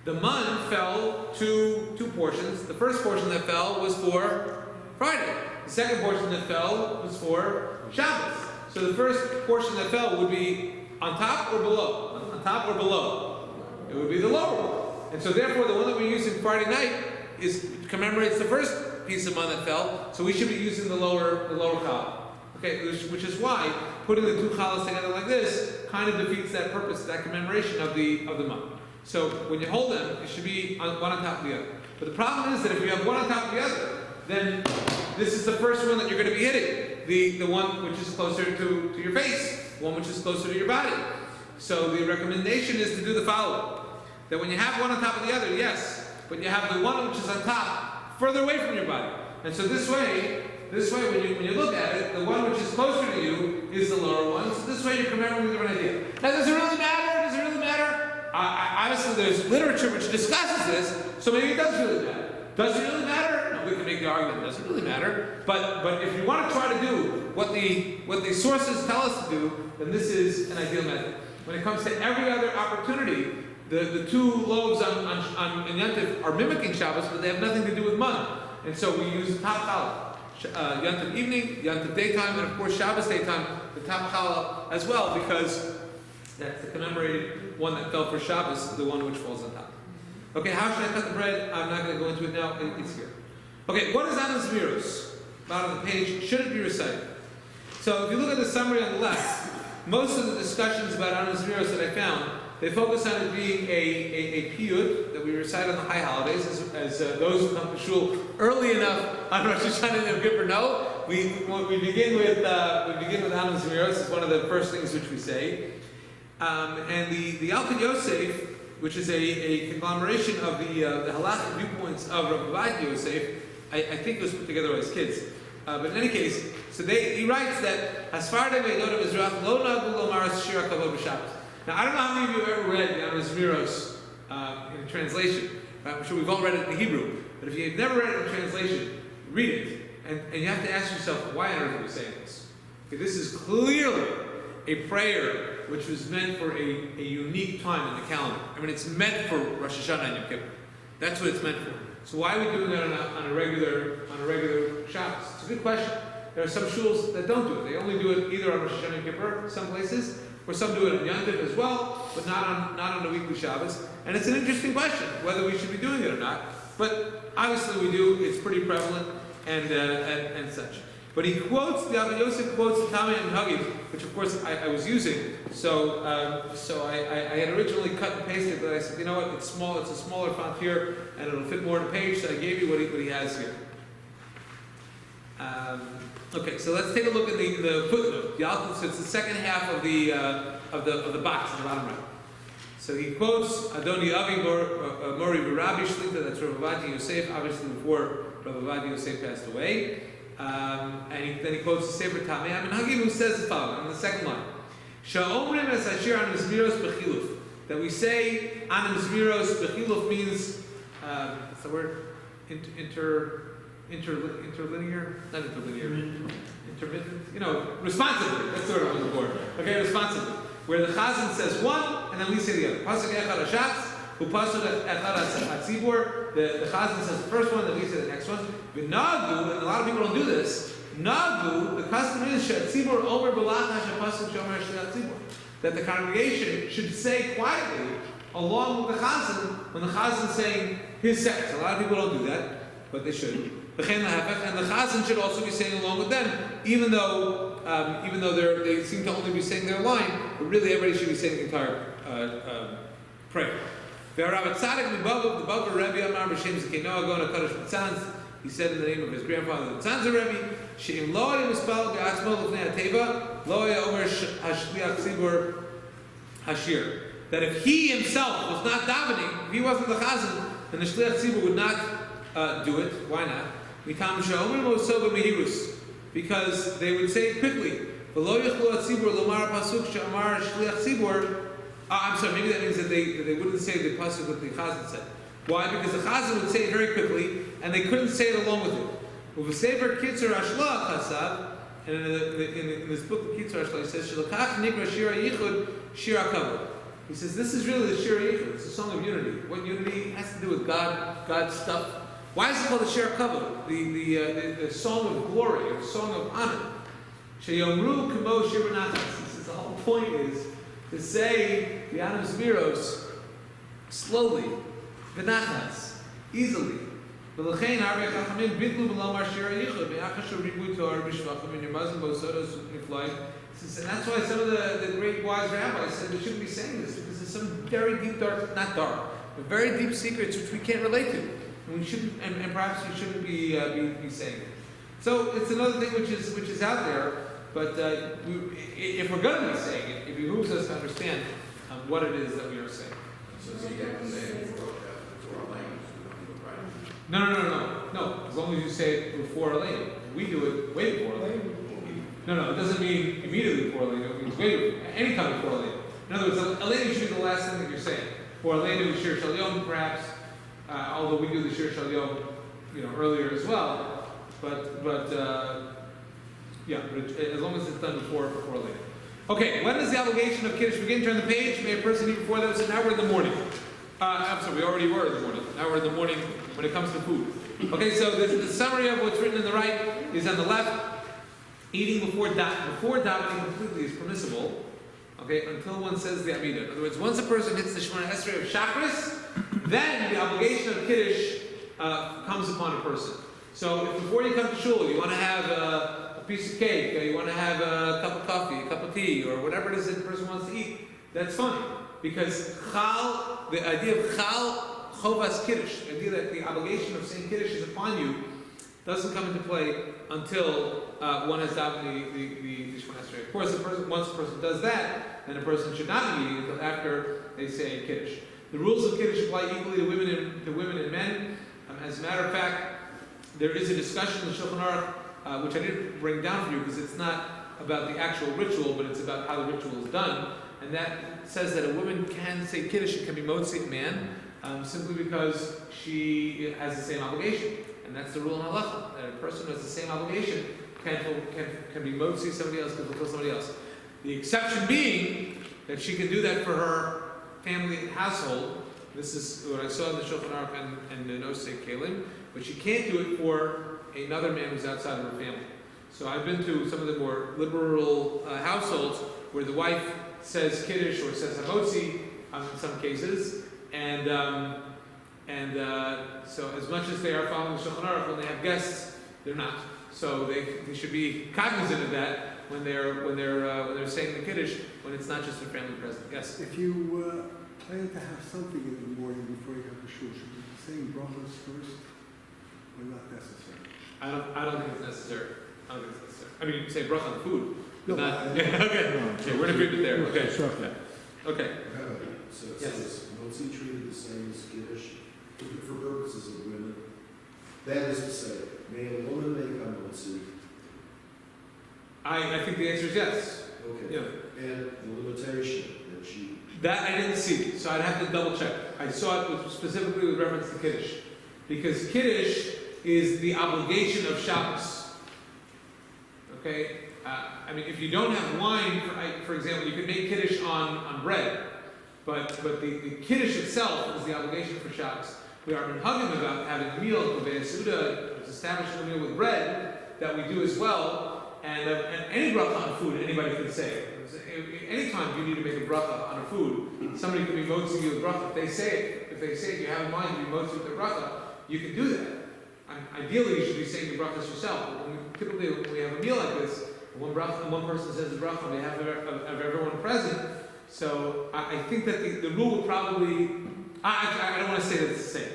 the man fell to two portions. The first portion that fell was for Friday. The second portion that fell was for Shabbos. So the first portion that fell would be on top or below? On top or below? It would be the lower one. And so therefore the one that we're using Friday night commemorates the first piece of man that fell, so we should be using the lower challah. Okay, which is why putting the two challahs together like this kind of defeats that purpose, that commemoration of the man. So when you hold them, it should be one on top of the other. But the problem is that if you have one on top of the other, then this is the first one that you're going to be hitting. The one which is closer to your face, one which is closer to your body. So the recommendation is to do the following. That when you have one on top of the other, yes, but you have the one which is on top further away from your body. And so this way, when you look at it, the one which is closer to you is the lower one. So this way you're commemorating a different idea. Now, does it really matter? Does it really matter? Obviously, there's literature which discusses this, so maybe it does really matter. Does it really matter? No, we can make the argument it doesn't really matter. But if you want to try to do what the sources tell us to do, then this is an ideal method. When it comes to every other opportunity, the two loaves on Yantiv are mimicking Shabbos, but they have nothing to do with man. And so we use the top challah. Yantiv evening, Yantiv daytime, and of course Shabbos daytime, the top challah as well, because that's the commemorated one that fell for Shabbos, the one which falls on top. Okay, how should I cut the bread? I'm not going to go into it now. It's here. Okay, what is Anas Miros? Bottom of the page. Should it be recited? So if you look at the summary on the left, most of the discussions about Anas Miros that I found, they focus on it being a piyut that we recite on the high holidays, as those who come to shul early enough on Rosh Hashanah and Yom Kippur know. We begin with Anas Miros. It's one of the first things which we say. And the Alkid Yosef, which is a conglomeration of the halachic viewpoints of Rabbi Ovadia Yosef, I think it was put together by his kids. But in any case, so he writes that Hasfarde ve'edot Mizrach lo nagu lomaras shir hakavod b'Shabbos. Now I don't know how many of you have ever read the Anas Miros in translation. I'm sure we've all read it in Hebrew, but if you've never read it in translation, read it, and you have to ask yourself, why on earth are we saying this? Okay, this is clearly a prayer which was meant for a unique time in the calendar. I mean, it's meant for Rosh Hashanah and Yom Kippur. That's what it's meant for. So why are we doing that on a regular Shabbos? It's a good question. There are some shuls that don't do it. They only do it either on Rosh Hashanah and Yom Kippur, some places, or some do it on Yom Tov as well, but not on the weekly Shabbos. And it's an interesting question whether we should be doing it or not. But obviously we do. It's pretty prevalent and such. But he quotes, the Alkid Yosef quotes the Tama and Hagid, which of course I was using. So I had originally cut and pasted, but I said, you know what, it's small. It's a smaller font here, and it'll fit more on the page. So I gave you what he has here. Okay, so let's take a look at the footnote. The Alkid, so it's the second half of the box in the bottom right. So he quotes Adoni Avi Mori Barabi Shlita. That's Rabbi Ovadia Yosef, obviously before Rabbi Ovadia Yosef passed away. And then he quotes the Sefer Tamei and Hagim, who says the following on the second line: "Sha'omrim es hashir an mizmiros bechiluf." That we say an mizmiros bechiluf means what's the word? Interlinear, not interlinear, intermittent. Responsibly. That's the word I'm looking for. Okay, responsibly. Where the Chazan says one, and then we say the other. Pasuk echad hashatz, who pasuk echad hatzibur. The Chazan says the first one, then we say the next one. V'nagu, and a lot of people don't do this. Nagu, the custom is she'atzibur omer b'lach hashapasuk shomer she'atzibur. That the congregation should say quietly along with the Chazan when the Chazan is saying his sentence. A lot of people don't do that, but they should. And the chazan should also be saying along with them, even though they seem to only be saying their line, but really everybody should be saying the entire prayer. The Baba Rebbe Amar B'Shem Zekei Gon HaKadosh B'Tzanz. He said in the name of his grandfather, the Tzanzer Rebbe, She'im lo yispal be'atzmo l'fnei hateva, lo yomer hashliach tzibur hashir. That if he himself was not davening, if he wasn't the chazan, then the shliach tzibur would not do it. Why not? Mitam she'omer mo'soba mehirus, because they would say it quickly. V'lo yichlu hatzibur lomar pasuk she'amar shliach tzibur. I'm sorry, maybe that means that they wouldn't say the pasuk that the chazan said. Why? Because the chazan would say it very quickly, and they couldn't say it along with it. U'v'sefer kitzur hashlah chasav, and in this book, the Kitzur Hashlah, he says, Shalakach nikra shira yichud shira kavod. He says, this is really the shira yichud. It's a song of unity. What unity has to do with God's stuff. Why is it called the shira kavod? The song of glory, or song of honor. Sheyomru kamo shir nachas. He says, the whole point is to say the Adam Zmiros slowly, v'nachas, easily. V'lechein harvei chachamim bitlu b'lomar shira yichud me'achashu ribu toar b'shvachim in your Muslim bosodos niflai. And that's why some of the great wise rabbis said we shouldn't be saying this, because there's some very deep, not dark, but very deep secrets which we can't relate to, and we shouldn't, and perhaps we shouldn't be saying it. So it's another thing which is out there. But if we're going to be saying it, it behooves us to understand what it is that we are saying. So you have to say it before a language, you don't do it right? No. As long as you say it before a lane. We do it way before a lane. No. It doesn't mean immediately before a lane. It means way anytime before a lane. In other words, a lane should be the last thing that you're saying. Or a lane with Shir Shal Yom, perhaps. Although we do the Shir Shal Yom, earlier as well. But as long as it's done before a lane. Okay, when does the obligation of Kiddush begin? Turn the page. May a person eat before that? So now we're in the morning. I'm sorry, we already were in the morning. Now we're in the morning when it comes to food. Okay, so the summary of what's written in the right is on the left. Eating before davening completely is permissible. Okay, until one says the Amidah. In other words, once a person hits the Shemona Esrei of Shachris, then the obligation of Kiddush comes upon a person. So if before you come to shul, you want to have a piece of cake, or you want to have a cup of coffee, a cup of tea, or whatever it is that the person wants to eat, that's fine. Because the idea of chal chovas kiddush, the idea that the obligation of saying kiddush is upon you, doesn't come into play until one has davened the Shemona Esrei. Of course, once a person does that, then a person should not be eating until after they say kiddush. The rules of kiddush apply equally to women and men. As a matter of fact, there is a discussion in the Shulchan Aruch, which I didn't bring down for you because it's not about the actual ritual, but it's about how the ritual is done. And that says that a woman can say kiddush, it can be motzi a man, simply because she has the same obligation. And that's the rule in halacha, that a person who has the same obligation can be motzi somebody else, can fulfill somebody else. The exception being that she can do that for her family and household. This is what I saw in the Shulchan Aruch and the Nosei Kelim, but she can't do it for another man who's outside of her family. So I've been to some of the more liberal households where the wife says kiddush or says hamotzi in some cases, and so as much as they are following the Shulchan Aruch, when they have guests, they're not. So they should be cognizant of that when they're saying the kiddush, when it's not just a family present. Yes. If you plan to have something in the morning before you have the shul, should you be saying brachos first, or not necessary? I don't think it's necessary. I mean, you can say bracha on the food. No, Not, okay, we're in agreement there. Okay. Okay. So it Yes. says, motzi treated the same as kiddush for purposes of women. That is to say, may a woman make a motzi? I think the answer is yes. Okay. Yeah. And the limitation that she. That I didn't see, so I'd have to double check. I saw it specifically with reference to Kiddush. Because Kiddush is the obligation of Shabbos. Okay? I mean, if you don't have wine, for example, you could make Kiddush on bread. But the Kiddush itself is the obligation for Shabbos. We are minhagim about having a meal, Kovei Suda, establishing a meal with bread, that we do as well. And any bracha on food, anybody can say. Anytime you need to make a bracha on a food, somebody can be motzi you with bracha. If they say it, you have in mind to be motzi with the bracha, you can do that. I ideally you should be saying your brachas yourself. But typically when we have a meal like this, one person says the bracha on behalf of everyone present. So I think that the rule would probably, I don't want to say that it's the same,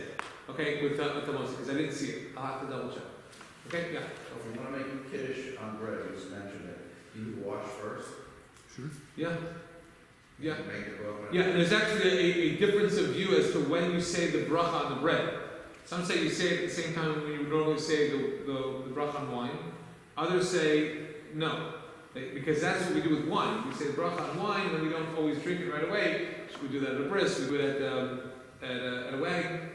okay, with the Moshe, because I didn't see it. I'll have to double check. Okay, yeah. So if you want to make kiddush on bread, you just mentioned it, do you wash first? Sure. Yeah. Yeah. Make it well. Yeah, and there's actually a difference of view as to when you say the bracha on the bread. Some say you say it at the same time when you would normally say the bracha on wine. Others say no, because that's what we do with wine. We say the bracha on wine, and we don't always drink it right away. We do that at a bris, we do it at a wedding.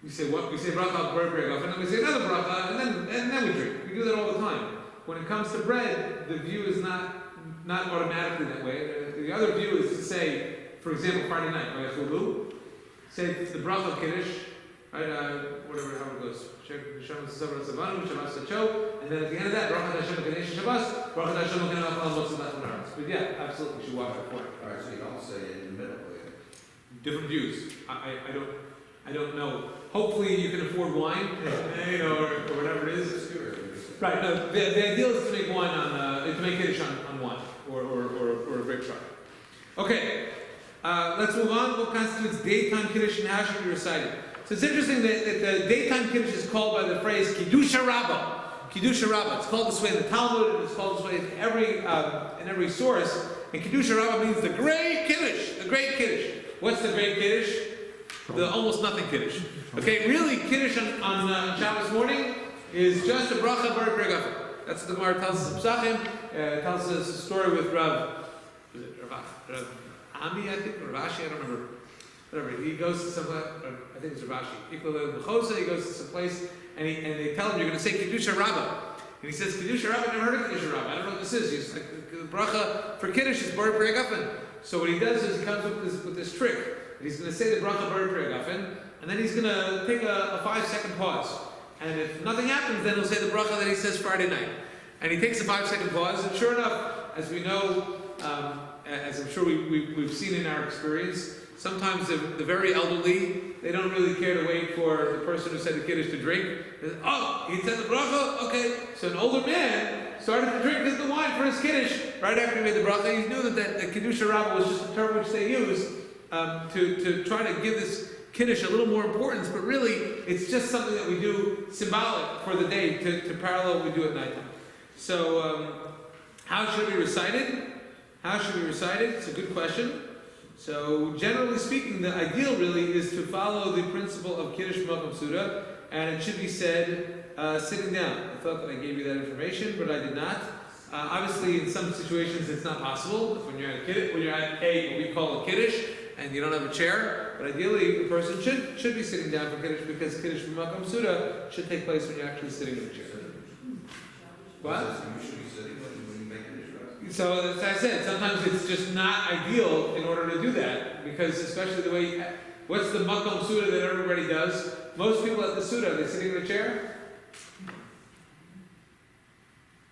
We say what? We say bracha on bread, and then we say another bracha, and then we drink. We do that all the time. When it comes to bread, the view is not automatically that way. The other view is to say, for example, Friday night, right? Say the bracha kiddush, right? Whatever, how it goes. And then at the end of that, bracha Hashem Kadesh Shabbos, bracha Hashem Kadesh. But yeah, absolutely, you should watch it for it. All right, so you don't say it in the middle, Different views. I don't know. Hopefully, you can afford wine, or whatever it is. Right. No, the ideal is to make wine to make kiddush on wine or a grape shot. Okay. Let's move on. What constitutes daytime kiddush and how should we recite it? So it's interesting that the daytime kiddush is called by the phrase kiddusha rabbah. Kiddusha rabbah. It's called this way in the Talmud, and it's called this way in every source. And kiddusha rabbah means the great kiddush. The great kiddush. What's the great kiddush? The almost nothing kiddush. Okay, really kiddush on Shabbos morning is just a bracha bar pregafa. That's what the Gemara tells us in Pesachim. Tells us a story with Rav Ami, I think, or Rav Ashi, I don't remember. Whatever. He goes to some, I think it's Rav Ashi. He goes to some place, and they tell him, you're going to say Kiddusha Rabbah. And he says, Kiddusha Rabbah, I've never heard of Kiddusha Rabbah. I don't know what this is. He's like, the bracha for Kiddush is bar pregafen. So what he does is he comes up with this trick. He's going to say the bracha bar pregafen, and then he's going to take a 5-second pause. And if nothing happens, then he'll say the bracha that he says Friday night. And he takes a 5-second pause, and sure enough, as we know, as I'm sure we've seen in our experience, sometimes the very elderly, they don't really care to wait for the person who said the kiddush to drink. Oh, he said the bracha? Okay. So an older man started to drink the wine for his kiddush right after he made the bracha. He knew that the kiddusha rabbah was just a term which they used to try to give this kiddush a little more importance, but really it's just something that we do symbolic for the day to parallel what we do at nighttime. So how should we recite it? How should we recite it? It's a good question. So generally speaking, the ideal really is to follow the principle of Kiddush Malkum Suda, and it should be said sitting down. I thought that I gave you that information, but I did not. Obviously, in some situations, it's not possible. When you're at what we call a Kiddush, and you don't have a chair, but ideally, the person should be sitting down for Kiddush, because Kiddush Malkum Suda should take place when you're actually sitting in a chair. What? You should be sitting when you make kiddush, right? So as I said, sometimes it's just not ideal in order to do that, because especially the way, what's the makom suda that everybody does? Most people at the suda, are they sitting in a chair?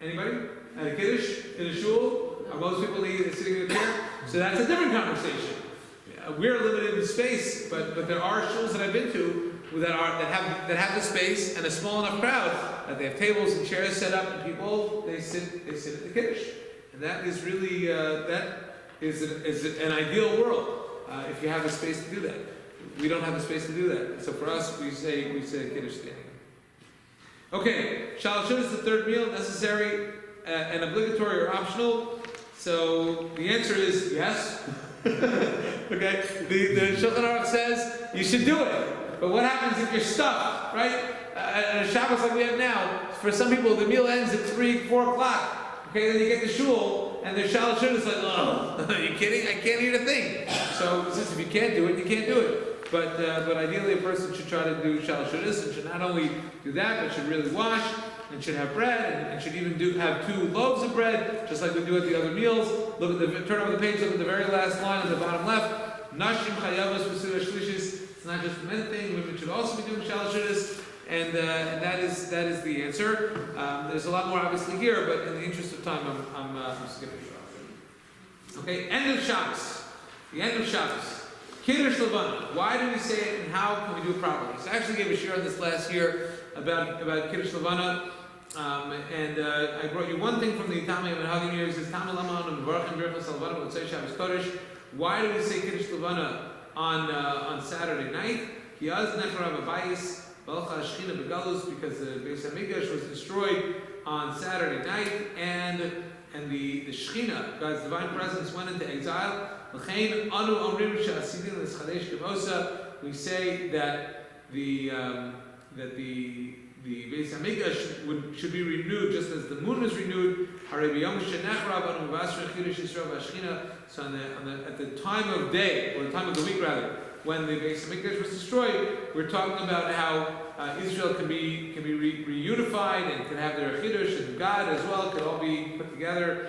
Anybody? At a kiddush, in a shul, are most people sitting in a chair? So that's a different conversation. We're limited in space, but there are shuls that I've been to that have the space and a small enough crowd that they have tables and chairs set up, and people they sit at the kiddush, and that is really that is an ideal world if you have the space to do that. We don't have the space to do that, so for us we say kiddush standing. Okay, shalashut is the third meal, necessary and obligatory or optional. So the answer is yes. Okay, the Shulchan Aruch says you should do it, but what happens if you're stuck, right? At a Shabbos like we have now, for some people the meal ends at 3-4 o'clock. Okay, then you get to shul and the shalashut is like, oh, are you kidding? I can't eat a thing. So since if you can't do it, you can't do it. But ideally a person should try to do shalashut and should not only do that, but should really wash and should have bread and should even have 2 loaves of bread, just like we do at the other meals. Turn over the page, look at the very last line on the bottom left. Nashim chayavos v'suda shlishis. It's not just men thing; women should also be doing shalashut, and that is the answer. There's a lot more obviously here, but in the interest of time, I'm skipping. Okay, end of Shabbos. The end of Shabbos. Kiddush Levana. Why do we say it, and how can we do it properly? So I actually gave a share on this last year. about Kiddush Levana. I brought you one thing from the Tami and Hagim here. It says, why do we say Kiddush Levana on Saturday night? Because the Beis Hamikdash was destroyed on Saturday night, and the Shechina, God's divine presence, went into exile. We say that the Beis Hamikdash should be renewed just as the moon was renewed. So at the time of day, or the time of the week rather, when the Beis Hamikdash was destroyed, we're talking about how Israel can be reunified and can have their Chiddush, and God as well can all be put together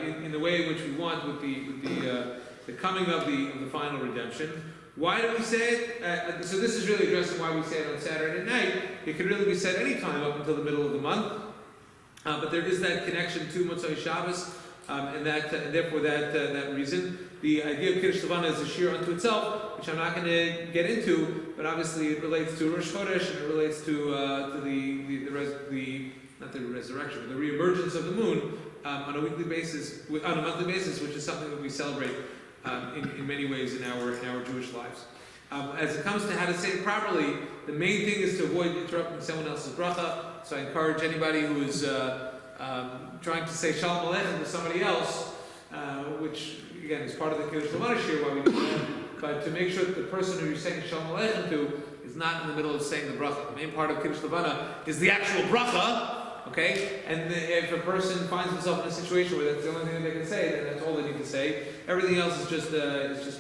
in the way in which we want with the coming of the final redemption. Why do we say it? So this is really addressing why we say it on Saturday night. It could really be said any time up until the middle of the month, but there is that connection to Motzei Shabbos, and therefore that reason. The idea of Kiddush Levana is a shir unto itself, which I'm not going to get into, but obviously it relates to Rosh Chodesh, and it relates to not the resurrection, but the reemergence of the moon on a monthly basis, which is something that we celebrate in many ways in our Jewish lives. As it comes to how to say it properly, the main thing is to avoid interrupting someone else's bracha. So I encourage anybody who is trying to say Shalom Aleichem to somebody else, which again is part of the Kiddush Levana shir, why we do that, but to make sure that the person who you're saying Shalom Aleichem to is not in the middle of saying the bracha. The main part of Kiddush Levana is the actual bracha. Okay, and if a person finds himself in a situation where that's the only thing that they can say, then that's all they need to say. Everything else is just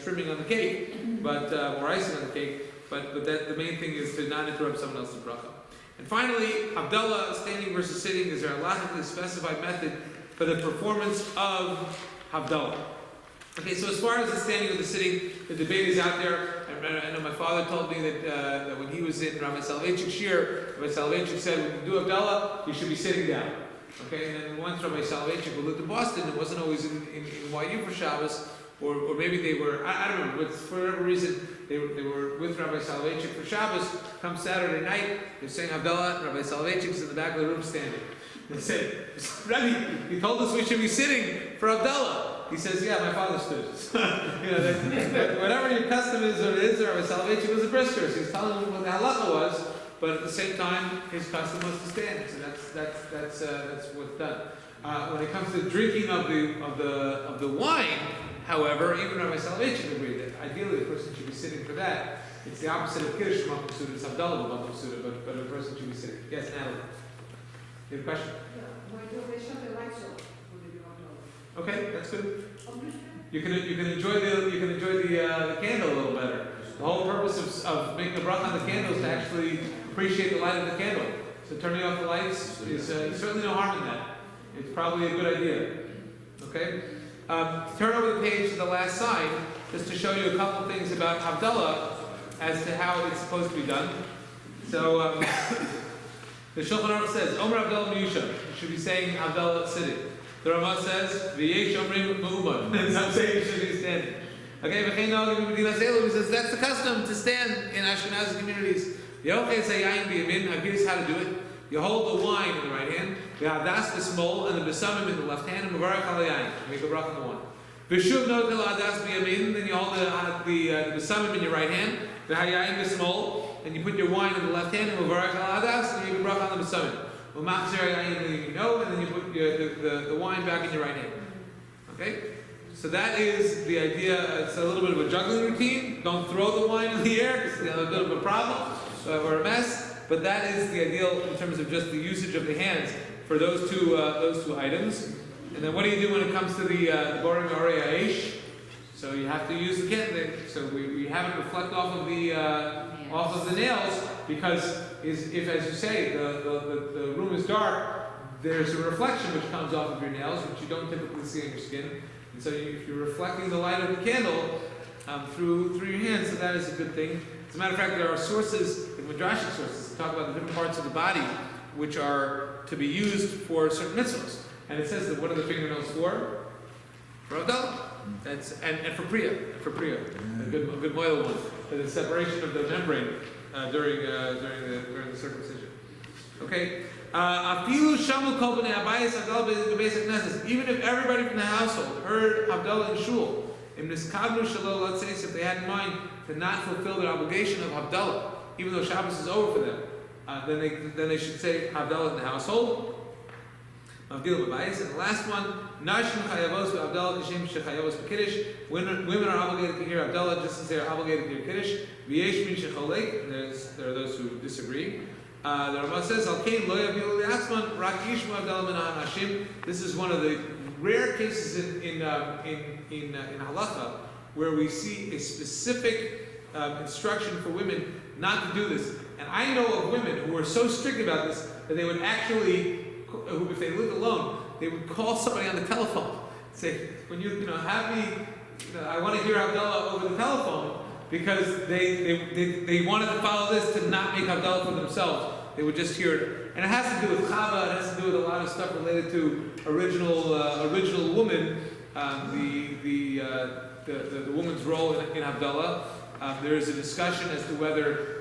trimming on the cake, but or icing on the cake. But that the main thing is to not interrupt someone else's bracha. And finally, Havdalah, standing versus sitting, is there a logically specified method for the performance of Havdalah? Okay, so as far as the standing or the sitting, the debate is out there. I know my father told me that when he was in Rabbi Soloveitchik's shir, Rabbi Soloveitchik said, when you do Havdalah, you should be sitting down. Okay, and then once Rabbi Soloveitchik, who lived in Boston, it wasn't always in YU for Shabbos, or maybe they were, I don't remember, but for whatever reason, they were with Rabbi Soloveitchik for Shabbos. Come Saturday night, they're saying Havdalah, and Rabbi Soloveitchik's in the back of the room standing. They said, Rabbi, he told us we should be sitting for Havdalah. He says, yeah, my father stood. Whatever your custom is or it is, Rabbi Soloveitchik was a brisker. So he's telling them what the halacha was, but at the same time, his custom was to stand. So that's what's done. When it comes to drinking of the wine, however, even Rabbi Soloveitchik agreed that ideally a person should be sitting for that. It's the opposite of Kiddush B'Makom Suda, it's Havdalah B'Makom Suda, but a person should be sitting. Yes, Natalie. You have a question? Why don't they shut the lights off when they do Havdalah? Okay, that's good. You can enjoy the candle a little better. The whole purpose of making a bracha on the candle is to actually appreciate the light of the candle. So turning off the lights is certainly no harm in that. It's probably a good idea. Okay? Turn over the page to the last side just to show you a couple of things about Havdalah as to how it's supposed to be done. So the Shulchan Aruch says, Omer Havdalah Miyusha. You should be saying Havdalah sitting. The Ramah says, V'yesh Omrim Ma'uman. Some say you should be standing. Okay, he says that's the custom to stand in Ashkenazi communities. Here's how to do it. You hold the wine in the right hand, the hadas b'smol, and the besamim in the left hand, and mevarach al yayin. Make a bracha on the wine. V'shuv notel hadas b'yamin, then you hold the besamim in your right hand, the hayayin b'smol, and you put your wine in the left hand, and mevarach al hadas, and you make a bracha on the besamim. U'machzir hayayin, and then you put the wine back in your right hand. Okay. So that is the idea. It's a little bit of a juggling routine. Don't throw the wine in the air because it's a bit of a problem or a mess. But that is the ideal in terms of just the usage of the hands for those two items. And then what do you do when it comes to the Borim Orei Aish? So you have to use the candle. So we have it reflect off of the nails because if as you say the room is dark, there's a reflection which comes off of your nails which you don't typically see in your skin. And so if you're reflecting the light of the candle through your hands, so that is a good thing. As a matter of fact, there are sources, the Midrashic sources, that talk about the different parts of the body which are to be used for certain mitzvahs. And it says that what are the fingernails for? For Havdalah. And for Priya. A good moil one. For the separation of the membrane during the circumcision. Okay? Afilu shamu kol b'nei habayis Havdalah b'beis hakneses. Even if everybody from the household heard Havdalah in shul, im niskavnu shelo, let's say, if they had in mind to not fulfill their obligation of Havdalah, even though Shabbos is over for them, then they should say Havdalah in the household. And the last one, Nashim chayavos v'Havdalah k'shem shechayavos b'kiddush. Women are obligated to hear Havdalah just as they are obligated to hear Kiddush. V'yesh min shecholek, and there are those who disagree. The Rambam says, Al kein lo yavilu li'atzman rak yishmu Havdalah min ha'anashim. This is one of the rare cases in halacha where we see a specific instruction for women not to do this. And I know of women who are so strict about this that they would actually, if they lived alone, they would call somebody on the telephone, say, when you have me, I want to hear Havdalah over the telephone, because they wanted to follow this to not make Havdalah for themselves. They would just hear it. And it has to do with Chava, it has to do with a lot of stuff related to original woman, the woman's role in Havdalah. There is a discussion as to whether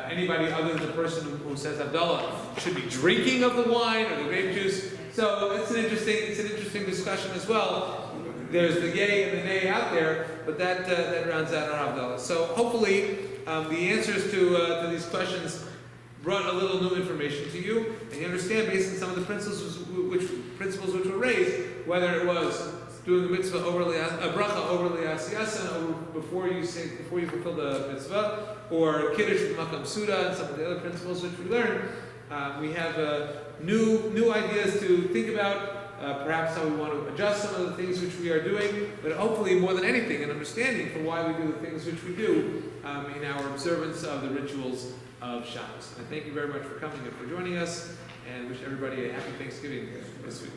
anybody other than the person who says Havdalah should be drinking of the wine or the grape juice. So it's an interesting discussion as well. There's the yay and the nay out there, but that rounds out our Havdalah. So hopefully the answers to these questions brought a little new information to you, and you understand based on some of the principles which were raised, whether it was doing a mitzvah overly, a bracha overly asiyasa, before you fulfill the mitzvah, or kiddush with makam suda, and some of the other principles which we learned. We have new ideas to think about, perhaps how we want to adjust some of the things which we are doing, but hopefully more than anything, an understanding for why we do the things which we do in our observance of the rituals of Shabbos. And I thank you very much for coming and for joining us, and wish everybody a happy Thanksgiving this week.